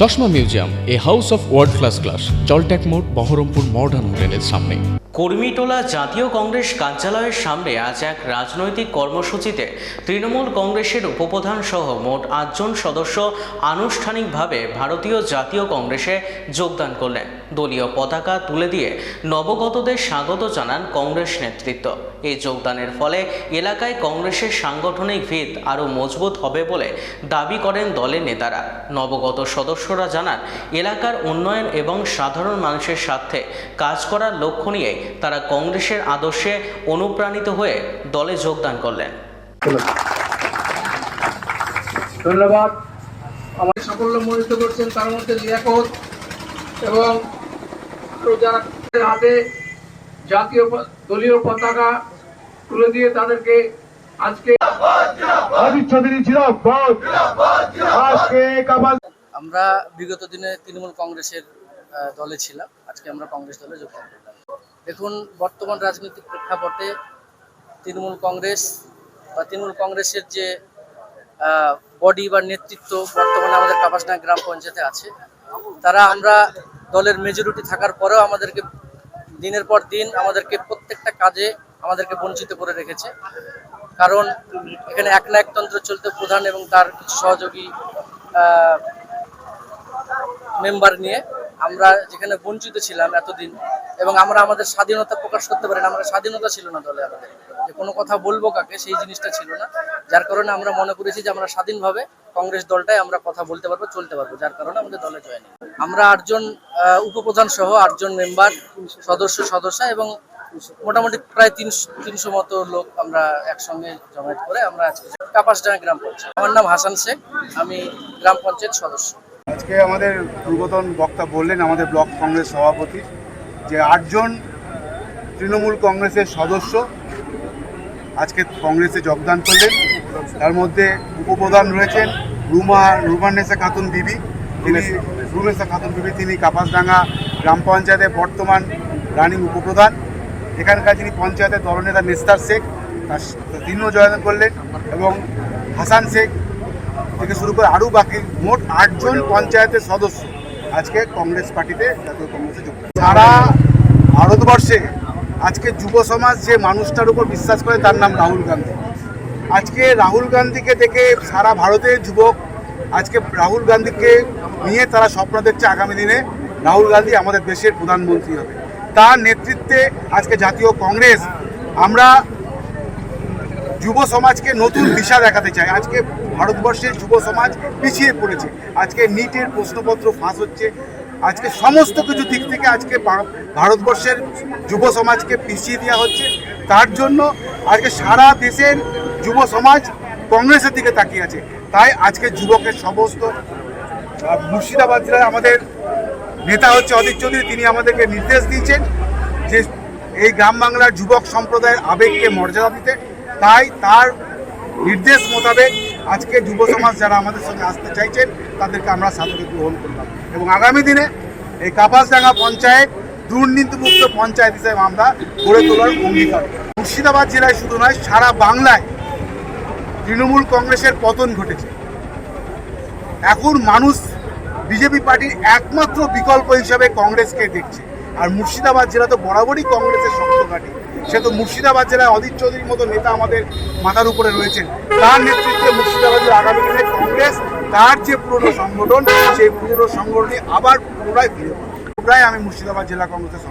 চশমা museum, a house of world class, জলট্যাক মোড়, বহরমপুর মডার্ন হোটেলের সামনে। কর্মীটোলা জাতীয় কংগ্রেস কার্যালয়ের সামনে আজ এক রাজনৈতিক কর্মসূচিতে তৃণমূল কংগ্রেসের উপপ্রধান সহ মোট 8 জন সদস্য আনুষ্ঠানিকভাবে ভারতীয় জাতীয় কংগ্রেসে যোগদান করলেন। দলীয় পতাকা তুলে দিয়ে নবগতদের স্বাগত জানান কংগ্রেস নেতৃত্ব। এই যোগদানের ফলে এলাকায় কংগ্রেসের সাংগঠনিক ভিত আরও মজবুত হবে বলে দাবি করেন দলের নেতারা। নবগত সদস্যরা জানান, এলাকার উন্নয়ন এবং সাধারণ মানুষের স্বার্থে কাজ করার লক্ষ্য নিয়ে তারা কংগ্রেসের আদর্শে অনুপ্রাণিত হয়ে দলে যোগদান করলেন। ধন্যবাদ। আমাদের সাফল্যমণ্ডিত করছেন তার মধ্যে লিয়াকত এবং যারা হাতে জাতীয় দলীয় পতাকা তুলে দিয়ে তাদেরকে আজকে আমরা বিগত দিনে তৃণমূল কংগ্রেসের দলে ছিলাম, আজকে আমরা কংগ্রেস দলে যোগদান করলাম। দেখুন, বর্তমান রাজনৈতিক প্রেক্ষাপটে তৃণমূল কংগ্রেস বা তৃণমূল কংগ্রেসের যে বডি বা নেতৃত্ব বর্তমানে আমাদের কাপাসডাঙ্গা গ্রাম পঞ্চায়েতে আছে, তারা আমরা দলের মেজরিটি থাকার পরেও আমাদেরকে দিনের পর দিন আমাদেরকে প্রত্যেকটা কাজে আমাদেরকে বঞ্চিত করে রেখেছে। কারণ এখানে এক না একতন্ত্র চলতে প্রধান এবং তার কিছু সহযোগী মেম্বার নিয়ে আমরা যেখানে বঞ্চিত ছিলাম এতদিন, এবং আমরা আমাদের স্বাধীনতা প্রকাশ করতে পারি না। আমরা স্বাধীনতা ছিল না দলে, আমাদের যে কোনো কথা বলবো কাকে সেই জিনিসটা ছিল না। যার কারণে আমরা মনে করেছি যে আমরা স্বাধীনভাবে কংগ্রেস দলটাই আমরা কথা বলতে পারবো, চলতে পারবো। যার কারণে আমাদের দলে জয়েনিং। আমরা 8 জন উপপ্রধান সহ 8 জন মেম্বার সদস্য এবং মোটামুটি প্রায় 300 মতো লোক আমরা একসঙ্গে জমায়েত করে আমরা আজকে কাপাসডাঙ্গা গ্রাম পঞ্চায়েত। আমার নাম হাসান শেখ, আমি গ্রাম পঞ্চায়েত সদস্য। আজকে আমাদের পূর্বতন বক্তা বললেন, আমাদের ব্লক কংগ্রেস সভাপতি, যে 8 জন তৃণমূল কংগ্রেসের সদস্য আজকে কংগ্রেসে যোগদান করলেন। তার মধ্যে উপপ্রধান রয়েছেন রুমান্নেসা খাতুন বিবি, তিনি কাপাসডাঙ্গা গ্রাম পঞ্চায়েতের বর্তমান রানিং উপপ্রধান। এখানকার যিনি পঞ্চায়েতের দলনেতা মেস্তার শেখ, তিনিও যোগদান করলেন, এবং হাসান শেখ থেকে শুরু করে আরও বাকি মোট 8 জন পঞ্চায়েতের সদস্য আজকে কংগ্রেস পার্টিতে, জাতীয় কংগ্রেসে যোগ দেন। সারা ভারতবর্ষে আজকে যুব সমাজ যে মানুষটার উপর বিশ্বাস করে তার নাম রাহুল গান্ধী। আজকে রাহুল গান্ধীকে দেখে সারা ভারতের যুবক আজকে রাহুল গান্ধীকে নিয়ে তারা স্বপ্ন দেখছে আগামী দিনে রাহুল গান্ধী আমাদের দেশের প্রধানমন্ত্রী হবে। তার নেতৃত্বে আজকে জাতীয় কংগ্রেস আমরা যুব সমাজকে নতুন দিশা দেখাতে চাই। আজকে ভারতবর্ষের যুব সমাজ পিছিয়ে পড়েছে। আজকে নিটের প্রশ্নপত্র ফাঁস হচ্ছে, আজকে সমস্ত কিছু দিক থেকে আজকে ভারতবর্ষের যুব সমাজকে পিছিয়ে দেওয়া হচ্ছে। তার জন্য আজকে সারা দেশের যুব সমাজ কংগ্রেসের দিকে তাকিয়ে আছে। তাই আজকে যুবকের সমস্ত মুর্শিদাবাদ জেলায় আমাদের নেতা হচ্ছে অদিত চৌধুরী, তিনি আমাদেরকে নির্দেশ দিয়েছেন যে এই গ্রাম বাংলার যুবক সম্প্রদায়ের আবেগকে মর্যাদা দিতে। তাই তার নির্দেশ মোতাবেক আজকে যুব সমাজ যারা আমাদের সঙ্গে আসতে চাইছেন তাদেরকে আমরা সাদরে গ্রহণ করলাম, এবং আগামী দিনে এই কাপাসডাঙ্গা পঞ্চায়েত দুর্নীতিমুক্ত পঞ্চায়েত হিসেবে আমরা গড়ে তোলার অঙ্গীকার। মুর্শিদাবাদ জেলায় শুধু নয়, সারা বাংলায় তৃণমূল কংগ্রেসের পতন ঘটেছে। এখন মানুষ বিজেপি পার্টির একমাত্র বিকল্প হিসাবে কংগ্রেসকে দেখছে। আর মুর্শিদাবাদ জেলা তো বরাবরই কংগ্রেসের শক্ত ঘাঁটি। সে তো মুর্শিদাবাদ জেলায় অদিত চৌধুরীর মতো নেতা আমাদের মাথার উপরে রয়েছেন। তার নেতৃত্বে মুর্শিদাবাদের আগামী দিনে কংগ্রেস তার যে পুরনো সংগঠন, সেই পুরনো সংগঠনে আবার পুনরায় ফিরে পাবে। আমি মুর্শিদাবাদ জেলা কংগ্রেসের